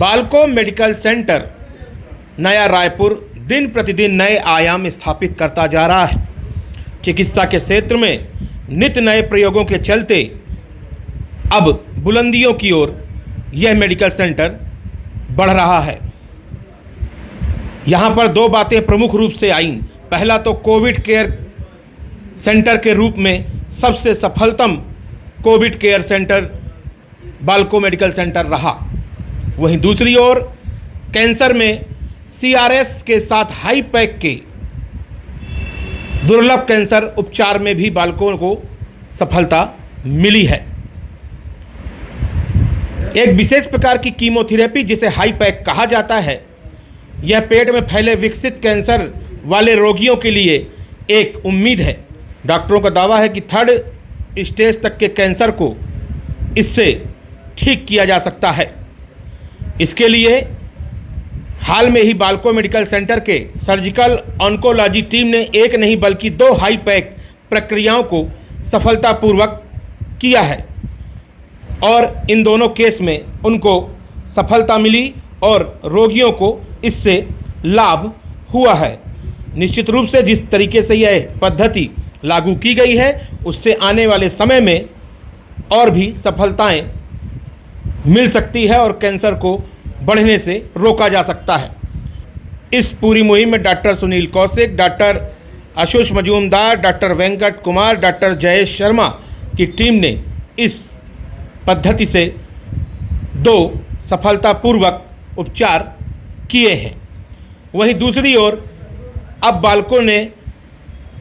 Balco medical centre नया रायपुर दिन प्रतिदिन नए आयाम स्थापित करता जा रहा है। चिकित्सा के क्षेत्र में नित्य नए प्रयोगों के चलते अब बुलंदियों की ओर यह मेडिकल सेंटर बढ़ रहा है। यहाँ पर दो बातें प्रमुख रूप से आईं। पहला तो कोविड केयर सेंटर के रूप में सबसे सफलतम covid care centre Balco medical centre रहा। वहीं दूसरी ओर कैंसर में CRS के साथ हाई पैक के दुर्लभ कैंसर उपचार में भी बाल्को को सफलता मिली है। एक विशेष प्रकार की कीमोथेरेपी जिसे हाई पैक कहा जाता है, यह पेट में फैले विकसित कैंसर वाले रोगियों के लिए एक उम्मीद है। डॉक्टरों का दावा है कि 3rd स्टेज तक के कैंसर को इससे ठीक किया जा सकता है। इसके लिए हाल में ही बाल्को मेडिकल सेंटर के सर्जिकल ऑन्कोलॉजी टीम ने एक नहीं बल्कि 2 हाई पैक प्रक्रियाओं को सफलतापूर्वक किया है और इन दोनों केस में उनको सफलता मिली और रोगियों को इससे लाभ हुआ है। निश्चित रूप से जिस तरीके से यह पद्धति लागू की गई है, उससे आने वाले समय में और भी सफलताएं मिल सकती है और कैंसर को बढ़ने से रोका जा सकता है। इस पूरी मुहिम में doctor Sunil Kaushik, doctor आशुष Majumdar, doctor Venkat Kumar, doctor Jayesh Sharma की टीम ने इस पद्धति से 2 सफलतापूर्वक उपचार किए हैं। वहीं दूसरी ओर अब बाल्को ने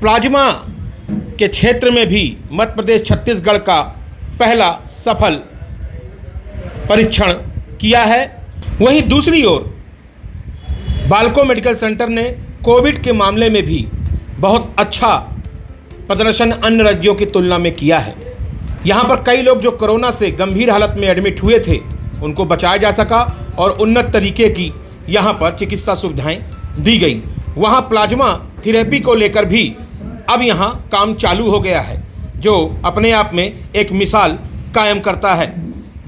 प्लाज्मा के क्षेत्र में भी मध्य प्रदेश छत्तीसगढ़ का पहला सफल परीक्षण किया है। वहीं दूसरी ओर बाल्को मेडिकल सेंटर ने कोविड के मामले में भी बहुत अच्छा प्रदर्शन अन्य राज्यों की तुलना में किया है। यहाँ पर कई लोग जो कोरोना से गंभीर हालत में एडमिट हुए थे, उनको बचाया जा सका और उन्नत तरीके की यहाँ पर चिकित्सा सुविधाएं दी गई। वहाँ प्लाज्मा थेरेपी को लेकर भी अब यहाँ काम चालू हो गया है, जो अपने आप में एक मिसाल कायम करता है।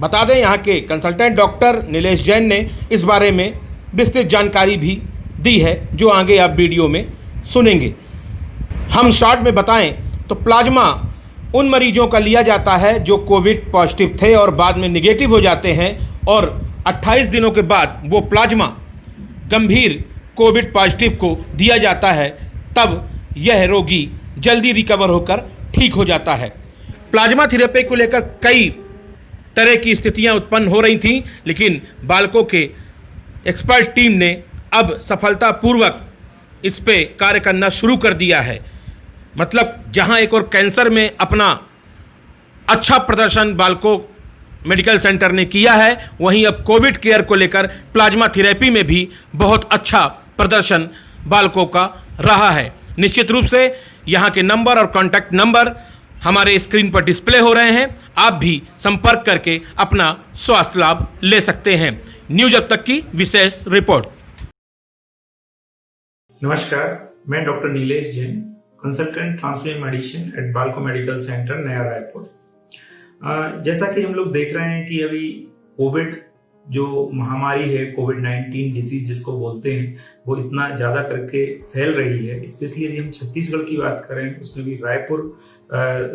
बता दें, यहाँ के कंसल्टेंट डॉक्टर नीलेश जैन ने इस बारे में विस्तृत जानकारी भी दी है, जो आगे आप वीडियो में सुनेंगे। हम शॉर्ट में बताएं तो प्लाज्मा उन मरीजों का लिया जाता है जो कोविड पॉजिटिव थे और बाद में निगेटिव हो जाते हैं और 28 दिनों के बाद वो प्लाज्मा गंभीर कोविड पॉजिटिव को दिया जाता है। तब यह रोगी जल्दी रिकवर होकर ठीक हो जाता है। प्लाज्मा थेरेपी को लेकर कई तरह की स्थितियां उत्पन्न हो रही थीं, लेकिन बाल्को के एक्सपर्ट टीम ने अब सफलतापूर्वक इस पे कार्य करना शुरू कर दिया है। मतलब जहां एक और कैंसर में अपना अच्छा प्रदर्शन बाल्को मेडिकल सेंटर ने किया है, वहीं अब कोविड केयर को लेकर प्लाज्मा थेरेपी में भी बहुत अच्छा प्रदर्शन बाल्को का रहा है। निश्चित रूप से यहाँ के नंबर और कॉन्टैक्ट नंबर हमारे स्क्रीन पर डिस्प्ले हो रहे हैं। आप भी संपर्क करके अपना स्वास्थ्य लाभ ले सकते हैं। न्यूज अब तक की विशेष रिपोर्ट। नमस्कार, मैं doctor Nilesh Jain, consultant transplant medicine eight Balco medical centre नया रायपुर। जैसा कि हम लोग देख रहे हैं कि अभी कोविड जो महामारी है, कोविड-19 डिसीज जिसको बोलते हैं, वो इतना ज़्यादा करके फैल रही है। स्पेशली यदि हम छत्तीसगढ़ की बात करें, उसमें भी रायपुर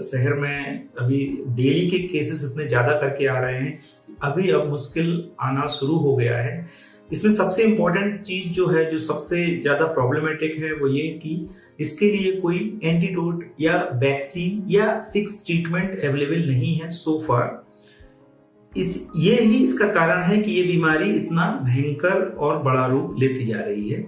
शहर में अभी डेली के केसेस इतने ज़्यादा करके आ रहे हैं, अभी अब मुश्किल आना शुरू हो गया है। इसमें सबसे इम्पोर्टेंट चीज़ जो है, जो सबसे ज़्यादा प्रॉब्लमेटिक है, वो ये कि इसके लिए कोई एंटीडोट या वैक्सीन या फिक्स ट्रीटमेंट अवेलेबल नहीं है सो फार। ये ही इसका कारण है कि ये बीमारी इतना भयंकर और बड़ा रूप लेती जा रही है।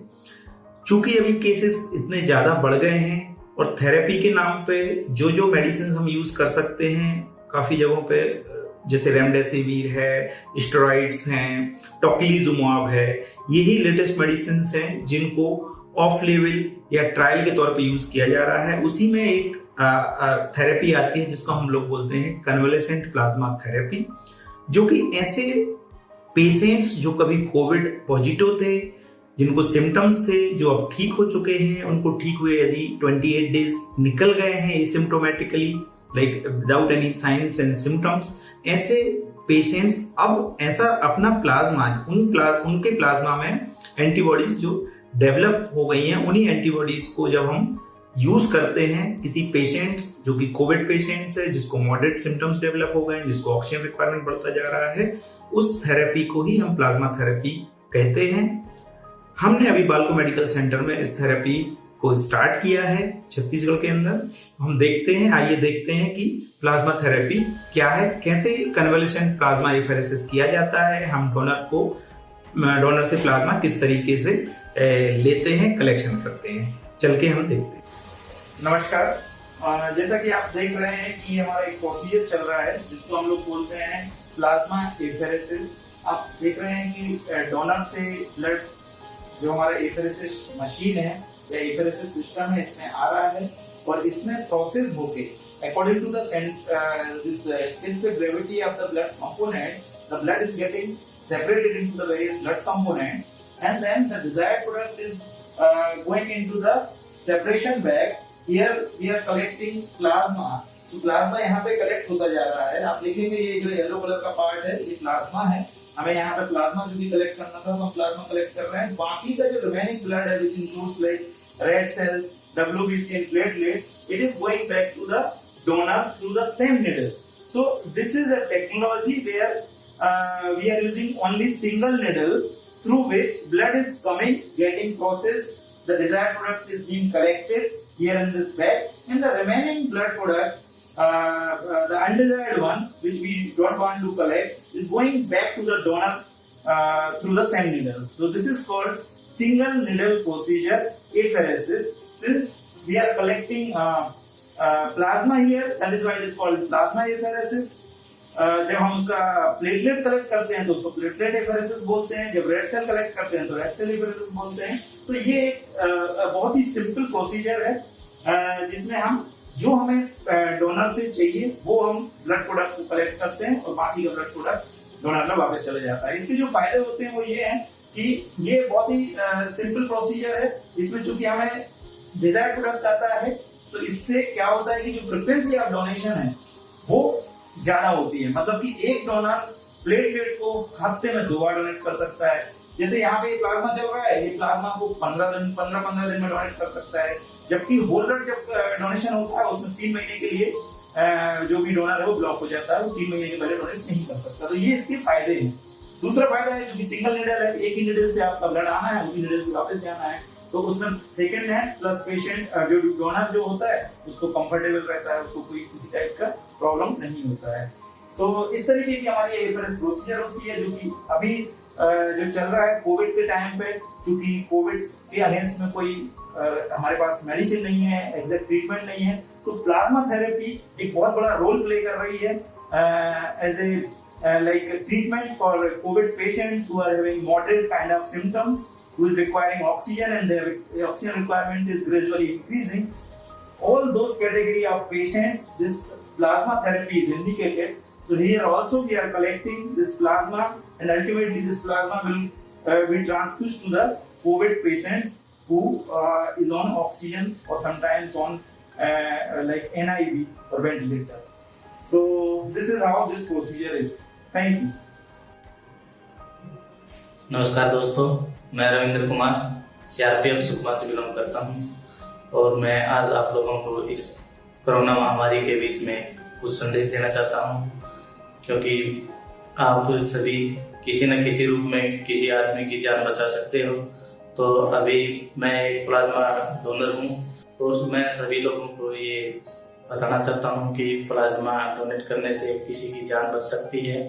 चूंकि अभी केसेस इतने ज़्यादा बढ़ गए हैं और थेरेपी के नाम पे जो मेडिसिन हम यूज़ कर सकते हैं काफ़ी जगहों पे, जैसे रेमडेसिविर है, स्टेरॉइड्स हैं, टोक्लीजुमाब है, यही लेटेस्ट मेडिसिन हैं जिनको ऑफ लेवल या ट्रायल के तौर पे यूज़ किया जा रहा है। उसी में एक थेरेपी आती है जिसको हम लोग बोलते हैं कन्वलेसेंट प्लाज्मा थेरेपी, जो कि ऐसे पेशेंट्स जो कभी कोविड पॉजिटिव थे, जिनको सिम्टम्स थे, जो अब ठीक हो चुके हैं, उनको ठीक हुए यदि 28 डेज निकल गए हैं asymptomatically, like without any science and symptoms, ऐसे पेशेंट्स अब ऐसा अपना प्लाज्मा उनके प्लाज्मा में एंटीबॉडीज जो डेवलप हो गई हैं, उन्हीं एंटीबॉडीज को जब हम यूज करते हैं किसी पेशेंट्स जो कि कोविड पेशेंट्स है, जिसको मॉडरेट सिम्टम्स डेवलप हो गए हैं, जिसको ऑक्सीजन रिक्वायरमेंट बढ़ता जा रहा है, उस थेरेपी को ही हम प्लाज्मा थेरेपी कहते हैं। हमने अभी बाल्को मेडिकल सेंटर में इस थेरेपी को स्टार्ट किया है छत्तीसगढ़ के अंदर। हम देखते हैं, आइए देखते हैं कि प्लाज्मा थेरेपी क्या है, कैसे कन्वलेसेंट प्लाज्मा एफेरेसिस किया जाता है, हम डोनर से प्लाज्मा किस तरीके से लेते हैं, कलेक्शन करते हैं। चल के हम देखते हैं। नमस्कार, जैसा कि आप देख रहे हैं कि हमारा एक प्रोसीजर चल रहा है जिसको हम लोग बोलते हैं प्लाज्मा एफेरेसिस। आप देख रहे हैं कि डोनर से ब्लड जो हमारा एफेरेसिस मशीन है या एफेरेसिस सिस्टम है, इसमें आ रहा है और इसमें प्रोसेस होके according to the specific gravity of the blood component, the blood is getting separated into the various blood components, and then the desired product is going into the separation bag. Here we are collecting plasma. So plasma यहाँ पे collect होता जा रहा है। आप देखेंगे ये जो येलो कलर का पार्ट है ये प्लाज्मा है। हमें यहाँ पे प्लाज्मा जो भी कलेक्ट करना था हम प्लाज्मा कलेक्ट कर रहे हैं। बाकी का जो रिमेनिंग ब्लड है which includes like red cells, WBC and platelets, it is going back to the donor through the same needle. So this is a technology where we are using only single needle through which blood is coming, getting processed, the desired product is being collected here in this bag, and the remaining blood product, the undesired one which we don't want to collect, is going back to the donor through the same needles. So this is called single needle procedure apheresis. Since we are collecting plasma here, that is why it is called plasma apheresis. जब हम उसका platelet collect करते हैं तो उसको platelet apheresis बोलते हैं, जब रेड सेल कलेक्ट करते हैं तो रेड सेल एफेरेसिस बोलते हैं। तो ये एक बहुत ही सिंपल प्रोसीजर है जिसमें हम जो हमें डोनर से चाहिए वो हम ब्लड प्रोडक्ट को कलेक्ट करते हैं और बाकी का ब्लड प्रोडक्ट डोनर में वापस चले जाता है। इसके जो फायदे होते हैं वो ये हैं कि ये बहुत ही सिंपल प्रोसीजर है। इसमें चूंकि हमें डिजायर्ड प्रोडक्ट आता है तो इससे क्या होता है कि जो फ्रीक्वेंसी ऑफ डोनेशन है वो ज्यादा होती है। मतलब कि एक डोनर प्लेटलेट को हफ्ते में 2 बार डोनेट कर सकता है। जैसे यहाँ पे प्लाज्मा चल रहा है, ये प्लाज्मा को 15 दिन में डोनेट कर सकता है, जबकि होल ब्लड जब डोनेशन होता है उसमें 3 महीने के लिए जो भी डोनर है वो ब्लॉक हो जाता है, वो 3 महीने के पहले डोनेट नहीं कर सकता। तो ये इसके फायदे हैं। दूसरा फायदा है जो कि सिंगल नीडल है, एक ही नीडल से आपका ब्लड आना है, उसी नीडल से वापस जाना है, तो उसमें सेकंड हैंड प्लस पेशेंट जो डोनर जो होता है उसको कंफर्टेबल रहता है, उसको कोई किसी टाइप का प्रॉब्लम नहीं होता है। तो इस तरीके की हमारी एफेरेसिस प्रोसीजर होती है जो कि अभी जो चल रहा है कोविड के टाइम पे, क्योंकि कोविड के अगेंस्ट में कोई हमारे पास मेडिसिन नहीं है, एग्जैक्ट ट्रीटमेंट नहीं है, तो प्लाज्मा थेरेपी एक बहुत बड़ा रोल प्ले कर रही है as a like treatment for COVID patients who are having moderate kind of symptoms, who is requiring oxygen and their oxygen requirement is gradually increasing. All those category of patients, this plasma therapy is indicated. So here also we are collecting this plasma, and ultimately this plasma will be transfused to the COVID patients who is on oxygen or sometimes on like NIV or ventilator. So this is how this procedure is. Thank you. नमस्कार दोस्तों, मैं Ravindra Kumar CRPF Sukma से belong करता हूं और मैं आज आप लोगों को इस कोरोना महामारी के बीच में कुछ संदेश देना चाहता हूं, क्योंकि आप सभी किसी न किसी रूप में किसी आदमी की जान बचा सकते हो। तो अभी मैं एक प्लाज्मा डोनर हूं और मैं सभी लोगों को ये बताना चाहता हूं कि प्लाज्मा डोनेट करने से किसी की जान बच सकती है,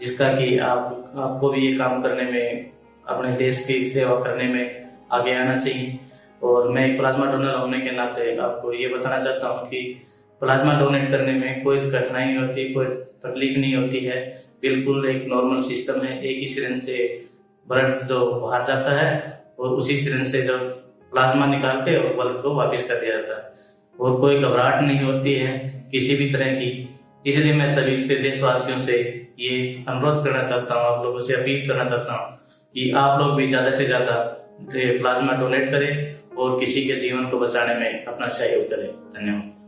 जिसका कि आपको भी ये काम करने में, अपने देश की सेवा करने में आगे आना चाहिए। और मैं एक प्लाज्मा डोनर होने के नाते आपको ये बताना चाहता हूँ कि प्लाज्मा डोनेट करने में कोई कठिनाई नहीं होती, कोई तकलीफ नहीं होती है, बिल्कुल एक नॉर्मल सिस्टम है। एक ही सिरिंज से ब्लड जो बाहर जाता है और उसी सिरिंज से जो प्लाज्मा निकाल के और ब्लड को वापस कर दिया जाता है और कोई घबराहट नहीं होती है किसी भी तरह की। इसलिए मैं सभी से देशवासियों से ये अनुरोध करना चाहता हूँ, आप लोगों से अपील करना चाहता हूँ कि आप लोग भी ज्यादा से ज्यादा प्लाज्मा डोनेट करें और किसी के जीवन को बचाने में अपना सहयोग करें। धन्यवाद।